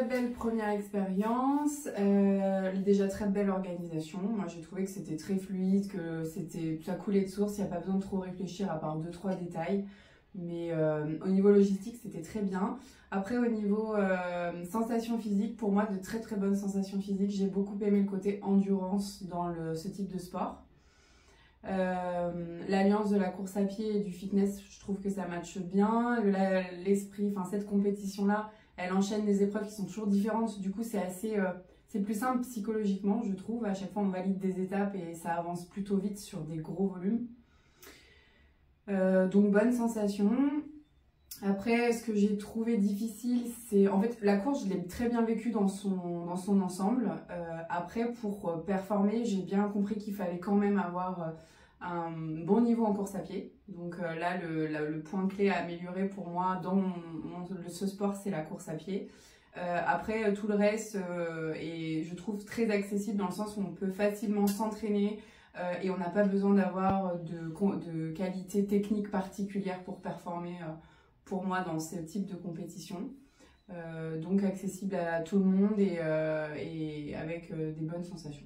Belle première expérience, déjà très belle organisation. Moi j'ai trouvé que c'était très fluide, que ça coulait de source, il n'y a pas besoin de trop réfléchir à part 2-3 détails. Mais au niveau logistique c'était très bien. Après au niveau sensations physiques, pour moi de très très bonnes sensations physiques. J'ai beaucoup aimé le côté endurance dans ce type de sport. L'alliance de la course à pied et du fitness, je trouve que ça matche bien. L'esprit, enfin cette compétition là, elle enchaîne des épreuves qui sont toujours différentes, du coup c'est plus simple psychologiquement je trouve. À chaque fois on valide des étapes et ça avance plutôt vite sur des gros volumes. Donc bonne sensation. Après ce que j'ai trouvé difficile, c'est en fait la course, je l'ai très bien vécue dans son ensemble. Après pour performer, j'ai bien compris qu'il fallait quand même avoir un bon niveau en course à pied. Donc là, le point clé à améliorer pour moi dans ce sport, c'est la course à pied. Après, tout le reste est, je trouve, très accessible dans le sens où on peut facilement s'entraîner et on n'a pas besoin d'avoir de qualité technique particulière pour performer, pour moi, dans ce type de compétition. Donc accessible à tout le monde et avec des bonnes sensations.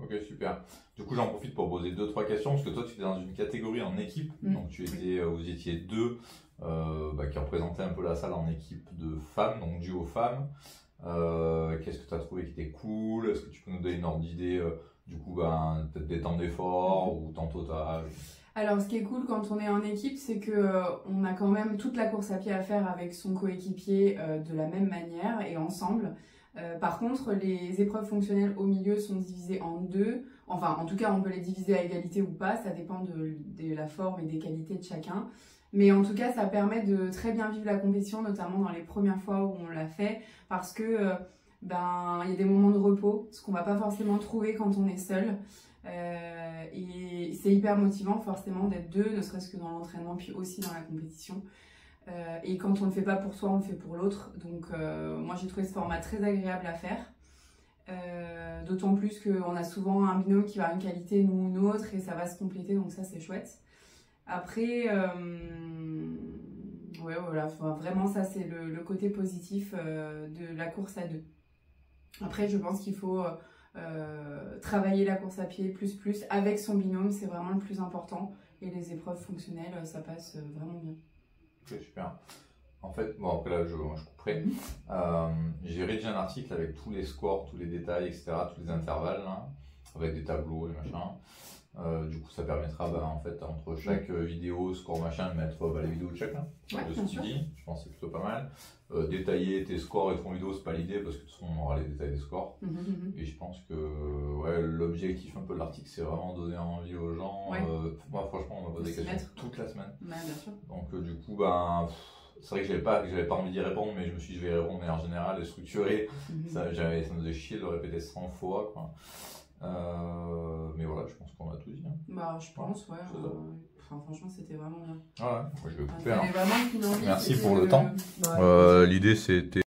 Ok, super. Du coup, j'en profite pour poser 2-3 questions, parce que toi, tu étais dans une catégorie en équipe, donc vous étiez deux qui représentaient un peu la salle en équipe de femmes, donc duo femmes. Qu'est-ce que tu as trouvé qui était cool? Est-ce que tu peux nous donner une ordre d'idée, du coup, peut-être des temps d'effort ou temps total? Alors, ce qui est cool quand on est en équipe, c'est que on a quand même toute la course à pied à faire avec son coéquipier de la même manière et ensemble. Par contre, les épreuves fonctionnelles au milieu sont divisées en deux. Enfin, en tout cas, on peut les diviser à égalité ou pas. Ça dépend de la forme et des qualités de chacun. Mais en tout cas, ça permet de très bien vivre la compétition, notamment dans les premières fois où on l'a fait, parce que il y a des moments de repos, ce qu'on va pas forcément trouver quand on est seul. Et c'est hyper motivant forcément d'être deux, ne serait-ce que dans l'entraînement, puis aussi dans la compétition. Et quand on ne le fait pas pour soi, on le fait pour l'autre. Donc moi j'ai trouvé ce format très agréable à faire. D'autant plus qu'on a souvent un binôme qui va avoir une qualité, nous une autre, et ça va se compléter, donc ça c'est chouette. Après, ouais, voilà, vraiment ça c'est le côté positif de la course à deux. Après je pense qu'il faut travailler la course à pied plus avec son binôme, c'est vraiment le plus important. Et les épreuves fonctionnelles, ça passe vraiment bien. Ok, super. En fait, bon, après là, je couperai. J'ai rédigé un article avec tous les scores, tous les détails, etc., tous les intervalles, hein, avec des tableaux et machin. Du coup, ça permettra, en fait, entre chaque vidéo, score machin, de mettre les vidéos de chacun. De ce que tu dis, je pense que c'est plutôt pas mal. Détailler tes scores et ton vidéo, c'est pas l'idée, parce que de toute façon, on aura les détails des scores. Et je pense que ouais, l'objectif un peu de l'article, c'est vraiment donner envie aux gens. Moi, franchement, on m'a posé des questions toute la semaine. Bien sûr. Donc, du coup, c'est vrai que j'avais pas envie d'y répondre, mais je me suis dit, je vais y répondre de manière générale et structurée. Ça me faisait chier de le répéter 100 fois, quoi. Mais voilà, je pense qu'on a tout dit. Hein. Je pense, ouais. Franchement, c'était vraiment bien. Ah ouais, moi je vais couper. Merci pour le temps. L'idée, c'était